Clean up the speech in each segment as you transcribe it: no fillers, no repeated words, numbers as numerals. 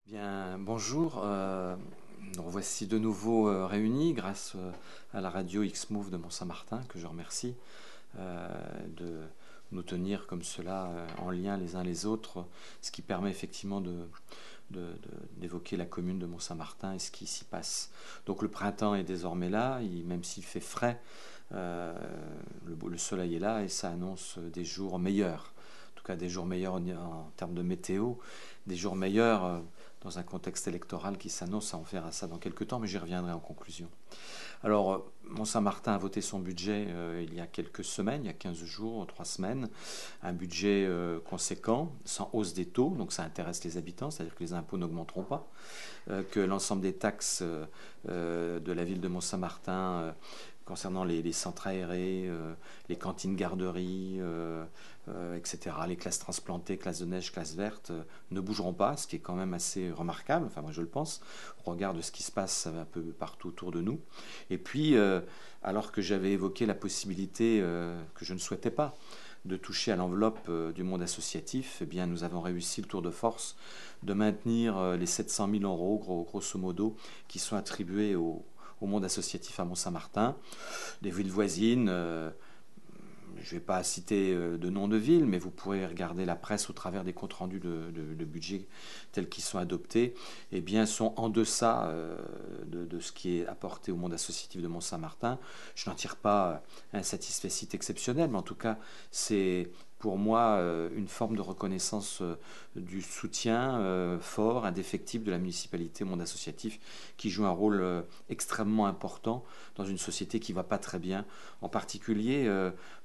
Bien, bonjour. Nous voici de nouveau réunis grâce à la radio X-Move de Mont-Saint-Martin, que je remercie de nous tenir comme cela en lien les uns les autres, ce qui permet effectivement d'évoquer la commune de Mont-Saint-Martin et ce qui s'y passe. Donc le printemps est désormais là, même s'il fait frais, euh, le soleil est là et ça annonce des jours meilleurs. En tout cas, des jours meilleurs en termes de météo, des jours meilleurs dans un contexte électoral qui s'annonce. On verra ça dans quelques temps, mais j'y reviendrai en conclusion. Alors, Mont-Saint-Martin a voté son budget il y a quelques semaines, il y a 15 jours, 3 semaines. Un budget conséquent, sans hausse des taux, donc ça intéresse les habitants, c'est-à-dire que les impôts n'augmenteront pas, que l'ensemble des taxes de la ville de Mont-Saint-Martin concernant les centres aérés, les cantines garderies, etc., les classes transplantées, classes de neige, classes vertes, ne bougeront pas, ce qui est quand même assez remarquable, enfin moi je le pense, au regard de ce qui se passe un peu partout autour de nous. Et puis, alors que j'avais évoqué la possibilité, que je ne souhaitais pas, de toucher à l'enveloppe du monde associatif, eh bien, nous avons réussi le tour de force de maintenir les 700 000 euros, grosso modo, qui sont attribués au monde associatif à Mont-Saint-Martin. Des villes voisines, je ne vais pas citer de noms de villes, mais vous pourrez regarder la presse au travers des comptes rendus de budget tels qu'ils sont adoptés, eh bien, sont en deçà de ce qui est apporté au monde associatif de Mont-Saint-Martin. Je n'en tire pas un satisfecit exceptionnel, mais en tout cas, c'est pour moi une forme de reconnaissance du soutien fort, indéfectible de la municipalité au monde associatif, qui joue un rôle extrêmement important dans une société qui ne va pas très bien, en particulier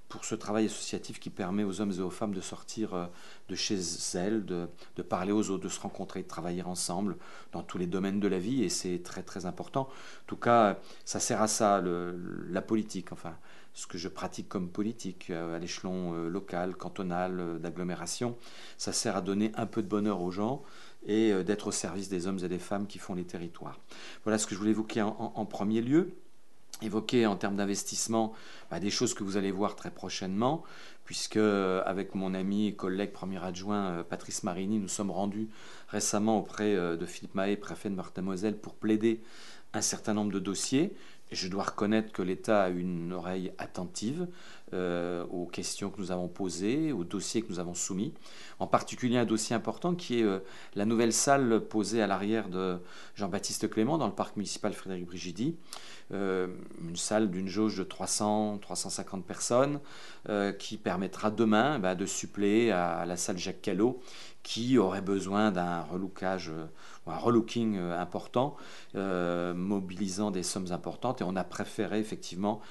pour ce travail associatif qui permet aux hommes et aux femmes de sortir de chez elles, de parler aux autres, de se rencontrer, de travailler ensemble dans tous les domaines de la vie, et c'est très très important. En tout cas, ça sert à ça, la politique, enfin, ce que je pratique comme politique à l'échelon local, cantonal, d'agglomération, ça sert à donner un peu de bonheur aux gens et d'être au service des hommes et des femmes qui font les territoires. Voilà ce que je voulais évoquer en premier lieu. Évoquer en termes d'investissement des choses que vous allez voir très prochainement, puisque avec mon ami et collègue premier adjoint Patrice Marini, nous sommes rendus récemment auprès de Philippe Mahé, préfet de Meurthe-et-Moselle, pour plaider un certain nombre de dossiers. Et je dois reconnaître que l'État a une oreille attentive aux questions que nous avons posées, aux dossiers que nous avons soumis. En particulier un dossier important qui est la nouvelle salle posée à l'arrière de Jean-Baptiste Clément dans le parc municipal Frédéric Brigidi. Une salle d'une jauge de 300-350 personnes qui permettra demain de suppléer à la salle Jacques Callot qui aurait besoin d'un relookage ou un relooking important, mobilisant des sommes importantes. Et on a préféré effectivement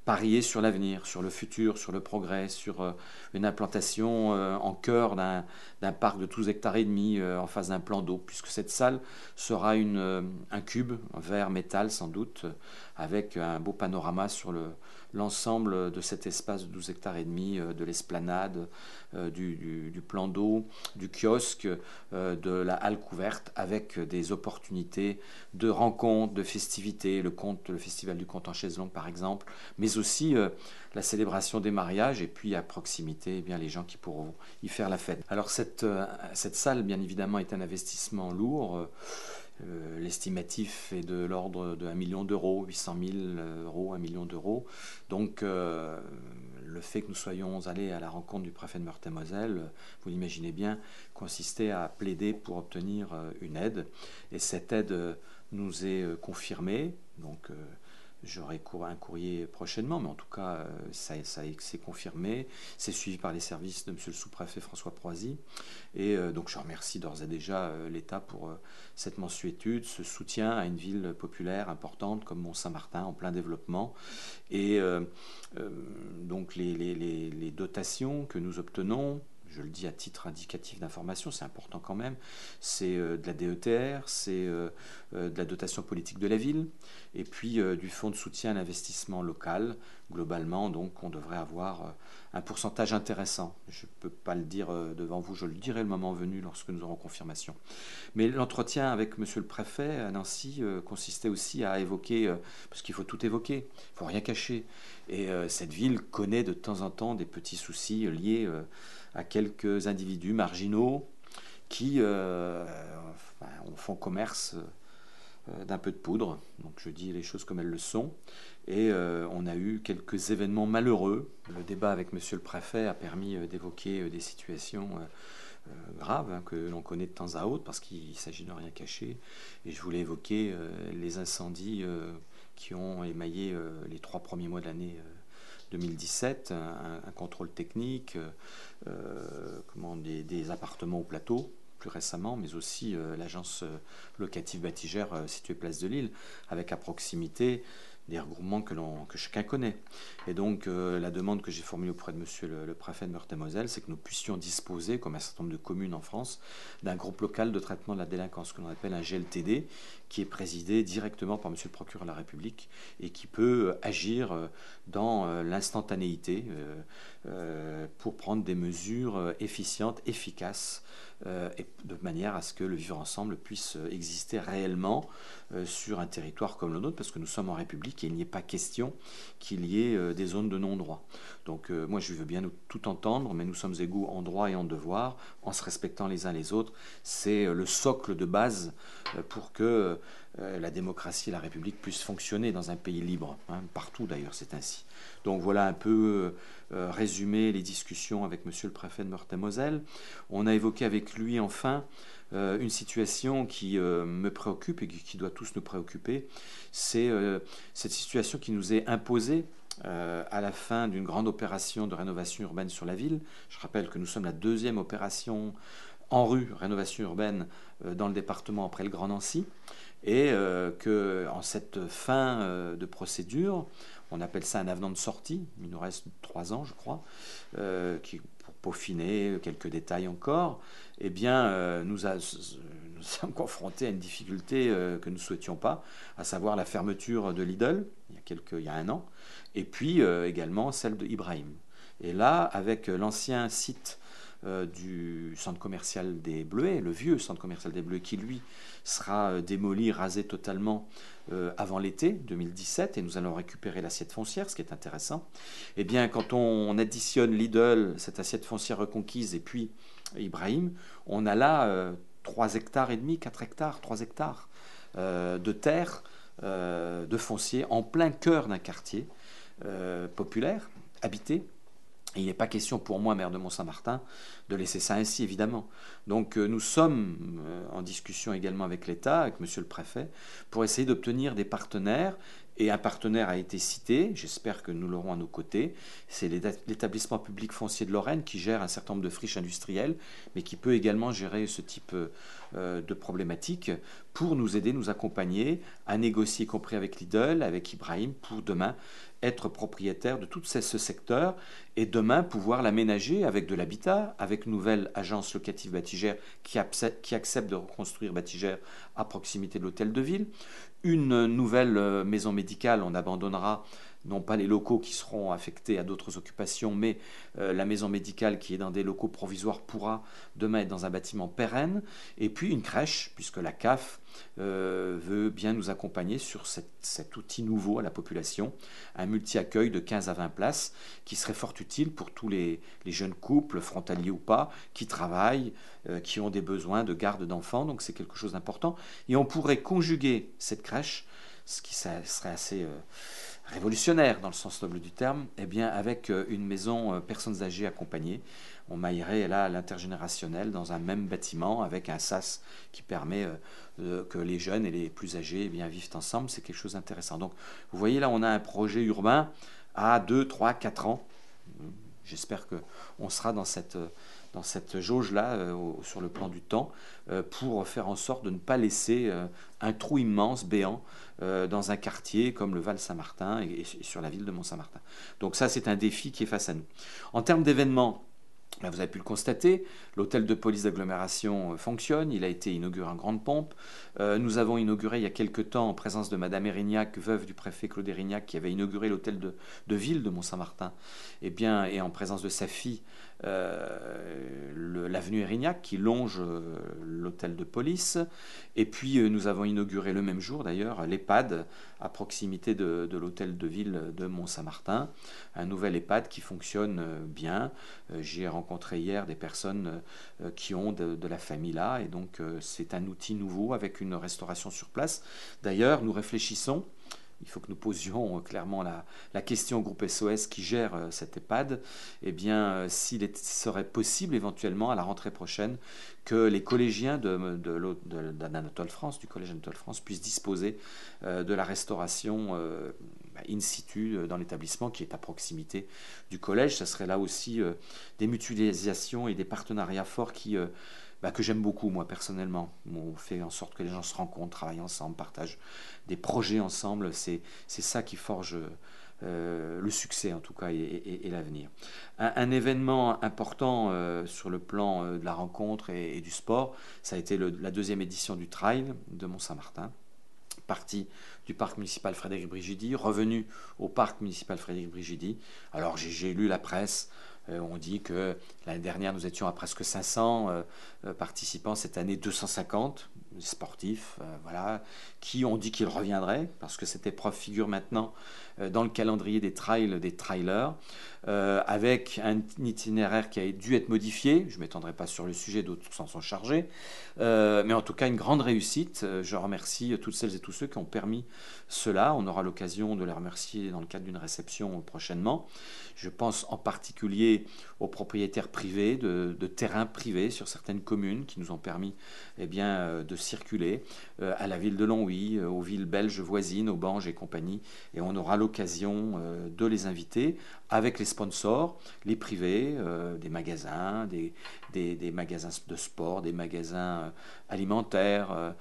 parier sur l'avenir, sur le futur, sur le progrès, sur une implantation en cœur d'un parc de 12 hectares et demi en face d'un plan d'eau, puisque cette salle sera un cube, un verre métal sans doute, avec un beau panorama sur l'ensemble de cet espace de 12 hectares et demi, de l'esplanade, du plan d'eau, du kiosque, de la halle couverte, avec des opportunités de rencontres, de festivités, le festival du conte en chaise longue par exemple, mais aussi la célébration des mariages et puis à proximité les gens qui pourront y faire la fête. Alors cette salle bien évidemment est un investissement lourd. L'estimatif est de l'ordre de 1 million d'euros, 800 000 euros, 1 million d'euros. Donc le fait que nous soyons allés à la rencontre du préfet de Meurthe-et-Moselle, vous l'imaginez bien, consistait à plaider pour obtenir une aide. Et cette aide nous est confirmée. Donc j'aurai un courrier prochainement, mais en tout cas, c'est confirmé. C'est suivi par les services de monsieur le sous-préfet François Proisy. Et donc, je remercie d'ores et déjà l'État pour cette mensuétude, ce soutien à une ville populaire importante comme Mont-Saint-Martin, en plein développement. Et donc, les dotations que nous obtenons, je le dis à titre indicatif d'information, c'est important quand même, c'est de la DETR, c'est de la dotation politique de la ville, et puis du fonds de soutien à l'investissement local. Globalement, donc, on devrait avoir un pourcentage intéressant. Je ne peux pas le dire devant vous, je le dirai le moment venu lorsque nous aurons confirmation. Mais l'entretien avec monsieur le préfet à Nancy consistait aussi à évoquer, parce qu'il faut tout évoquer, il ne faut rien cacher. Et cette ville connaît de temps en temps des petits soucis liés à quelques individus marginaux qui font commerce d'un peu de poudre. Donc je dis les choses comme elles le sont. Et on a eu quelques événements malheureux. Le débat avec monsieur le préfet a permis d'évoquer des situations graves, hein, que l'on connaît de temps à autre, parce qu'il s'agit de rien cacher. Et je voulais évoquer les incendies qui ont émaillé les 3 premiers mois de l'année 2017, un contrôle technique, des appartements au plateau, plus récemment, mais aussi l'agence locative Batigère située place de Lille, avec à proximité des regroupements que chacun connaît. Et donc la demande que j'ai formulée auprès de monsieur le préfet de Meurthe-et-Moselle, c'est que nous puissions disposer, comme un certain nombre de communes en France, d'un groupe local de traitement de la délinquance, que l'on appelle un GLTD, qui est présidé directement par monsieur le procureur de la République et qui peut agir dans l'instantanéité pour prendre des mesures efficientes, efficaces, et de manière à ce que le vivre ensemble puisse exister réellement sur un territoire comme le nôtre, parce que nous sommes en République et il n'y est pas question qu'il y ait des zones de non-droit. Donc moi je veux bien tout entendre, mais nous sommes égaux en droit et en devoir, en se respectant les uns les autres. C'est le socle de base pour que la démocratie et la République puissent fonctionner dans un pays libre, hein, partout d'ailleurs c'est ainsi. Donc voilà un peu résumé les discussions avec monsieur le préfet de Meurthe-et-Moselle. On a évoqué avec lui enfin une situation qui me préoccupe et qui doit tous nous préoccuper. C'est cette situation qui nous est imposée à la fin d'une grande opération de rénovation urbaine sur la ville. Je rappelle que nous sommes la 2e opération en rue rénovation urbaine dans le département après le Grand Nancy, et qu'en cette fin de procédure, on appelle ça un avenant de sortie, il nous reste 3 ans je crois, pour peaufiner quelques détails encore, eh bien nous sommes confrontés à une difficulté que nous ne souhaitions pas, à savoir la fermeture de Lidl il y a 1 an, et puis également celle de Ibrahim. Et là, avec l'ancien site du centre commercial des Bleuets, le vieux centre commercial des Bleuets, qui lui sera démoli, rasé totalement avant l'été 2017, et nous allons récupérer l'assiette foncière, ce qui est intéressant. Eh bien, quand on additionne Lidl, cette assiette foncière reconquise, et puis Ibrahim, on a là 3 hectares et demi, 4 hectares, 3 hectares de terre, de foncier, en plein cœur d'un quartier populaire, habité. Et il n'est pas question pour moi, maire de Mont-Saint-Martin, de laisser ça ainsi, évidemment. Donc nous sommes en discussion également avec l'État, avec monsieur le préfet, pour essayer d'obtenir des partenaires. Et un partenaire a été cité, j'espère que nous l'aurons à nos côtés, c'est l'établissement public foncier de Lorraine, qui gère un certain nombre de friches industrielles, mais qui peut également gérer ce type de problématiques, pour nous aider, nous accompagner, à négocier, y compris avec Lidl, avec Ibrahim, pour demain être propriétaire de tout ce secteur, et demain pouvoir l'aménager avec de l'habitat, avec une nouvelle agence locative Batigère qui accepte de reconstruire Batigère à proximité de l'hôtel de ville, une nouvelle maison médicale. On abandonnera non pas les locaux qui seront affectés à d'autres occupations, mais la maison médicale qui est dans des locaux provisoires pourra demain être dans un bâtiment pérenne, et puis une crèche, puisque la CAF veut bien nous accompagner sur cet outil nouveau à la population, un multi-accueil de 15 à 20 places, qui serait fort utile pour tous les jeunes couples, frontaliers ou pas, qui travaillent, qui ont des besoins de garde d'enfants, donc c'est quelque chose d'important. Et on pourrait conjuguer cette crèche, ce qui serait assez révolutionnaire dans le sens noble du terme, eh bien avec une maison personnes âgées accompagnées. On maillerait là l'intergénérationnel dans un même bâtiment avec un sas qui permet que les jeunes et les plus âgés eh bien, vivent ensemble. C'est quelque chose d'intéressant. Donc vous voyez là, on a un projet urbain à 2, 3, 4 ans. J'espère qu'on sera dans cette jauge-là, sur le plan du temps, pour faire en sorte de ne pas laisser un trou immense, béant, dans un quartier comme le Val-Saint-Martin et sur la ville de Mont-Saint-Martin. Donc ça, c'est un défi qui est face à nous. En termes d'événements, vous avez pu le constater, l'hôtel de police d'agglomération fonctionne, il a été inauguré en grande pompe. Nous avons inauguré il y a quelque temps, en présence de Madame Erignac, veuve du préfet Claude Erignac, qui avait inauguré l'hôtel de ville de Mont-Saint-Martin, et en présence de sa fille, l'avenue Érignac qui longe l'hôtel de police. Et puis nous avons inauguré le même jour d'ailleurs l'EHPAD à proximité de l'hôtel de ville de Mont-Saint-Martin, un nouvel EHPAD qui fonctionne bien. J'ai rencontré hier des personnes qui ont de la famille là, et donc c'est un outil nouveau avec une restauration sur place. D'ailleurs, nous réfléchissons. Il faut que nous posions clairement la question au groupe SOS qui gère cet EHPAD, eh bien, s'il serait possible éventuellement à la rentrée prochaine que les collégiens d'Anatole France, du collège Anatole France, puissent disposer de la restauration in situ dans l'établissement qui est à proximité du collège. Ça serait là aussi des mutualisations et des partenariats forts que j'aime beaucoup, moi, personnellement. On fait en sorte que les gens se rencontrent, travaillent ensemble, partagent des projets ensemble. C'est ça qui forge le succès, en tout cas, et l'avenir. Un événement important sur le plan de la rencontre et du sport, ça a été la deuxième édition du Trail de Mont-Saint-Martin. Parti du parc municipal Frédéric Brigidi, revenu au parc municipal Frédéric Brigidi. Alors j'ai lu la presse. On dit que l'année dernière, nous étions à presque 500 participants. Cette année, 250 sportifs, voilà, qui ont dit qu'ils reviendraient, parce que cette épreuve figure maintenant dans le calendrier des trails, des trailers, avec un itinéraire qui a dû être modifié. Je ne m'étendrai pas sur le sujet, d'autres s'en sont chargés. Mais en tout cas, une grande réussite. Je remercie toutes celles et tous ceux qui ont permis cela. On aura l'occasion de les remercier dans le cadre d'une réception prochainement. Je pense en particulier aux propriétaires privés de terrains privés sur certaines communes qui nous ont permis de circuler, à la ville de Longwy, aux villes belges voisines, aux Banges et compagnie. Et on aura l'occasion de les inviter avec les sponsors, les privés, des magasins, des magasins de sport, des magasins alimentaires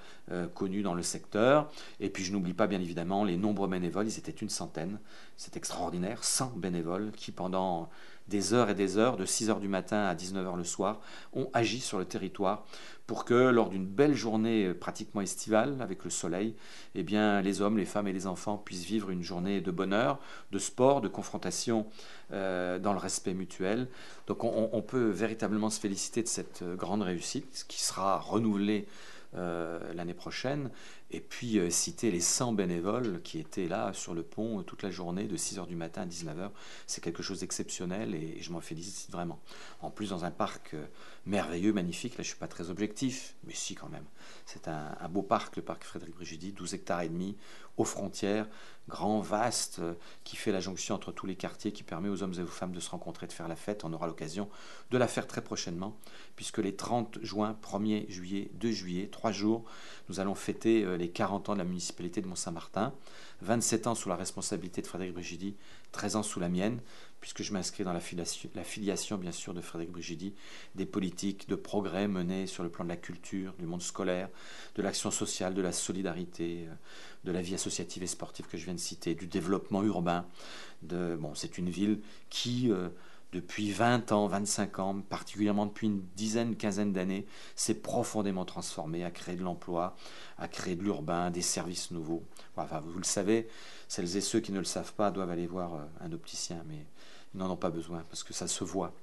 connus dans le secteur. Et puis je n'oublie pas bien évidemment les nombreux bénévoles, ils étaient une centaine. C'est extraordinaire, 100 bénévoles qui pendant des heures et des heures, de 6h du matin à 19h le soir, ont agi sur le territoire pour que lors d'une belle journée pratiquement estivale avec le soleil, eh bien, les hommes, les femmes et les enfants puissent vivre une journée de bonheur, de sport, de confrontation dans le respect mutuel. Donc on peut véritablement se féliciter de cette grande réussite qui sera renouvelée l'année prochaine, et puis citer les 100 bénévoles qui étaient là sur le pont toute la journée de 6h du matin à 19h. C'est quelque chose d'exceptionnel et je m'en félicite vraiment. En plus dans un parc merveilleux, magnifique, là je ne suis pas très objectif, mais si quand même. C'est un beau parc, le parc Frédéric Brigidi, 12 hectares et demi, aux frontières, grand, vaste, qui fait la jonction entre tous les quartiers, qui permet aux hommes et aux femmes de se rencontrer, de faire la fête. On aura l'occasion de la faire très prochainement, puisque les 30 juin, 1er juillet, 2 juillet, 3 jours, nous allons fêter les 40 ans de la municipalité de Mont-Saint-Martin, 27 ans sous la responsabilité de Frédéric Brigidi, 13 ans sous la mienne, puisque je m'inscris dans la filiation, bien sûr, de Frédéric Brigidi, des politiques de progrès menées sur le plan de la culture, du monde scolaire, de l'action sociale, de la solidarité, de la vie associative et sportive que je viens de citer, du développement urbain. C'est une ville qui, depuis 20 ans, 25 ans, particulièrement depuis une dizaine, quinzaine d'années, s'est profondément transformée, a créé de l'emploi, a créé de l'urbain, des services nouveaux. Enfin, vous le savez, celles et ceux qui ne le savent pas doivent aller voir un opticien, mais ils n'en ont pas besoin parce que ça se voit.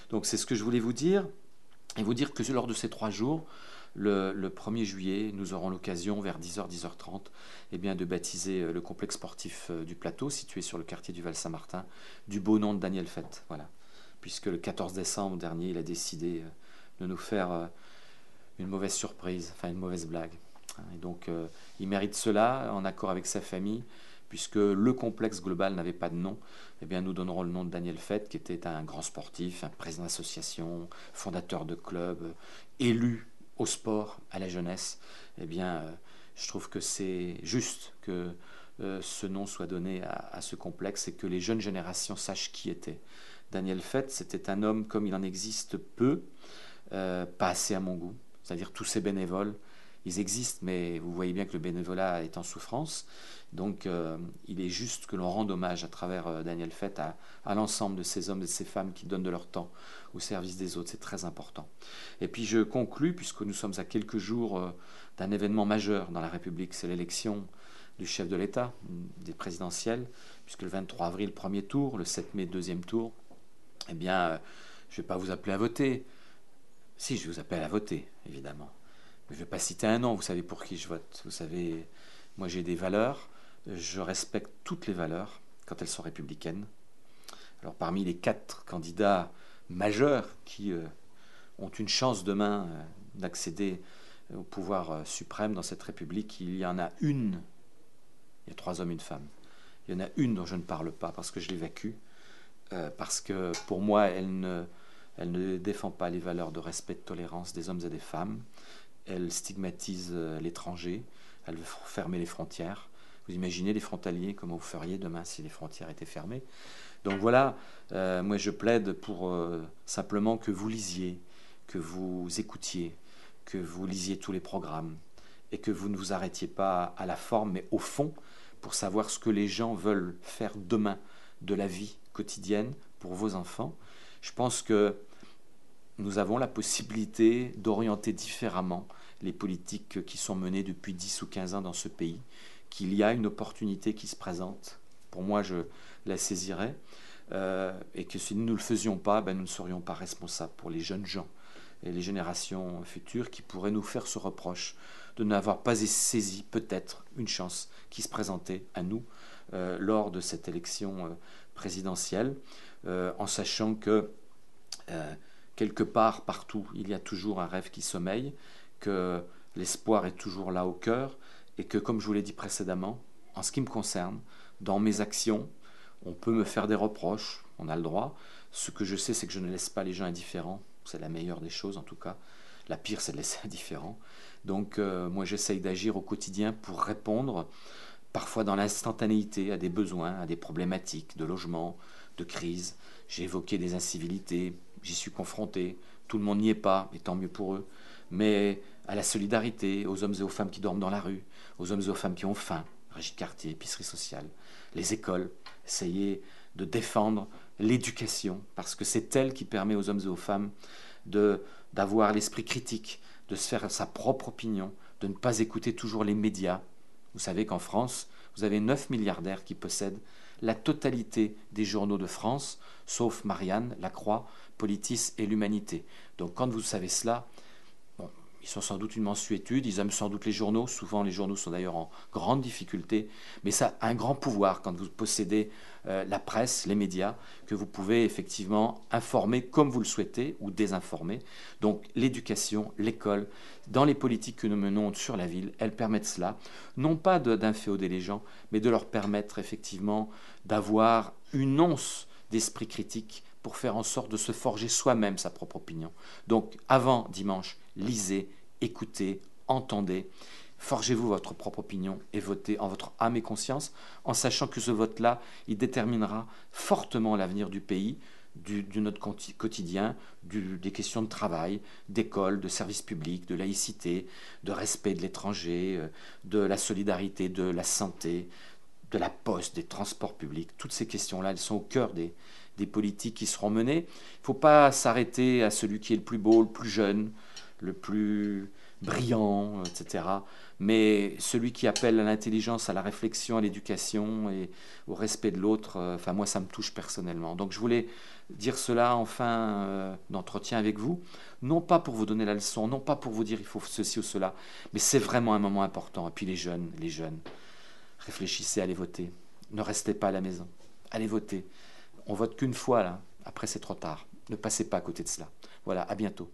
Donc c'est ce que je voulais vous dire, et vous dire que lors de ces 3 jours, le 1er juillet, nous aurons l'occasion, vers 10h, 10h30, de baptiser le complexe sportif du Plateau, situé sur le quartier du Val-Saint-Martin, du beau nom de Daniel Fett. Voilà. Puisque le 14 décembre dernier, il a décidé de nous faire une mauvaise surprise, enfin une mauvaise blague. Et donc, il mérite cela, en accord avec sa famille, puisque le complexe global n'avait pas de nom. Nous donnerons le nom de Daniel Fett, qui était un grand sportif, un président d'association, fondateur de club, élu au sport, à la jeunesse. Je trouve que c'est juste que ce nom soit donné à ce complexe et que les jeunes générations sachent qui était Daniel Fett. C'était un homme comme il en existe peu, pas assez à mon goût. C'est-à-dire tous ces bénévoles, ils existent, mais vous voyez bien que le bénévolat est en souffrance. Donc il est juste que l'on rende hommage à travers Daniel Fett à l'ensemble de ces hommes et de ces femmes qui donnent de leur temps au service des autres. C'est très important. Et puis je conclus, puisque nous sommes à quelques jours d'un événement majeur dans la République, c'est l'élection du chef de l'État, des présidentielles, puisque le 23 avril, premier tour, le 7 mai, deuxième tour, Je ne vais pas vous appeler à voter. Si, je vous appelle à voter, évidemment. Mais je ne vais pas citer un nom, vous savez pour qui je vote. Vous savez, moi j'ai des valeurs, je respecte toutes les valeurs quand elles sont républicaines. Alors parmi les 4 candidats majeurs qui ont une chance demain d'accéder au pouvoir suprême dans cette République, il y en a une, il y a 3 hommes et une femme. Il y en a une dont je ne parle pas parce que je l'ai vécue, parce que pour moi, elle ne défend pas les valeurs de respect et de tolérance des hommes et des femmes. Elle stigmatise l'étranger, elle veut fermer les frontières. Vous imaginez les frontaliers, comment vous feriez demain si les frontières étaient fermées? Donc voilà, moi je plaide pour simplement que vous lisiez, que vous écoutiez, que vous lisiez tous les programmes et que vous ne vous arrêtiez pas à la forme mais au fond pour savoir ce que les gens veulent faire demain de la vie quotidienne pour vos enfants. Je pense que nous avons la possibilité d'orienter différemment les politiques qui sont menées depuis 10 ou 15 ans dans ce pays, qu'il y a une opportunité qui se présente. Pour moi, je la saisirais, et que si nous ne le faisions pas, nous ne serions pas responsables pour les jeunes gens et les générations futures qui pourraient nous faire ce reproche de n'avoir pas saisi peut-être une chance qui se présentait à nous lors de cette élection présidentielle, en sachant que quelque part, partout, il y a toujours un rêve qui sommeille, que l'espoir est toujours là au cœur, et que, comme je vous l'ai dit précédemment, en ce qui me concerne, dans mes actions, on peut me faire des reproches, on a le droit. Ce que je sais, c'est que je ne laisse pas les gens indifférents, c'est la meilleure des choses en tout cas. La pire, c'est de laisser indifférent. Donc moi, j'essaye d'agir au quotidien pour répondre, parfois dans l'instantanéité, à des besoins, à des problématiques de logement, de crise. J'ai évoqué des incivilités, j'y suis confronté, tout le monde n'y est pas, et tant mieux pour eux, mais à la solidarité, aux hommes et aux femmes qui dorment dans la rue, aux hommes et aux femmes qui ont faim, régie de quartier, épicerie sociale, les écoles, essayer de défendre l'éducation, parce que c'est elle qui permet aux hommes et aux femmes d'avoir l'esprit critique, de se faire sa propre opinion, de ne pas écouter toujours les médias. Vous savez qu'en France, vous avez 9 milliardaires qui possèdent la totalité des journaux de France, sauf Marianne, La Croix, Politis et l'Humanité. Donc quand vous savez cela, bon, ils sont sans doute une mansuétude, ils aiment sans doute les journaux, souvent les journaux sont d'ailleurs en grande difficulté, mais ça a un grand pouvoir quand vous possédez la presse, les médias, que vous pouvez effectivement informer comme vous le souhaitez ou désinformer. Donc l'éducation, l'école, dans les politiques que nous menons sur la ville, elles permettent cela, non pas d'inféoder les gens, mais de leur permettre effectivement d'avoir une once d'esprit critique pour faire en sorte de se forger soi-même sa propre opinion. Donc avant dimanche, lisez, écoutez, entendez, forgez-vous votre propre opinion et votez en votre âme et conscience, en sachant que ce vote-là, il déterminera fortement l'avenir du pays, de notre quotidien, des questions de travail, d'école, de services publics, de laïcité, de respect de l'étranger, de la solidarité, de la santé, de la poste, des transports publics. Toutes ces questions-là, elles sont au cœur des politiques qui seront menées. Il ne faut pas s'arrêter à celui qui est le plus beau, le plus jeune, le plus brillant, etc. Mais celui qui appelle à l'intelligence, à la réflexion, à l'éducation et au respect de l'autre, enfin moi ça me touche personnellement. Donc je voulais dire cela en fin d'entretien avec vous, non pas pour vous donner la leçon, non pas pour vous dire il faut ceci ou cela, mais c'est vraiment un moment important. Et puis les jeunes, réfléchissez, allez voter. Ne restez pas à la maison. Allez voter. On vote qu'une fois là. Après c'est trop tard. Ne passez pas à côté de cela. Voilà, à bientôt.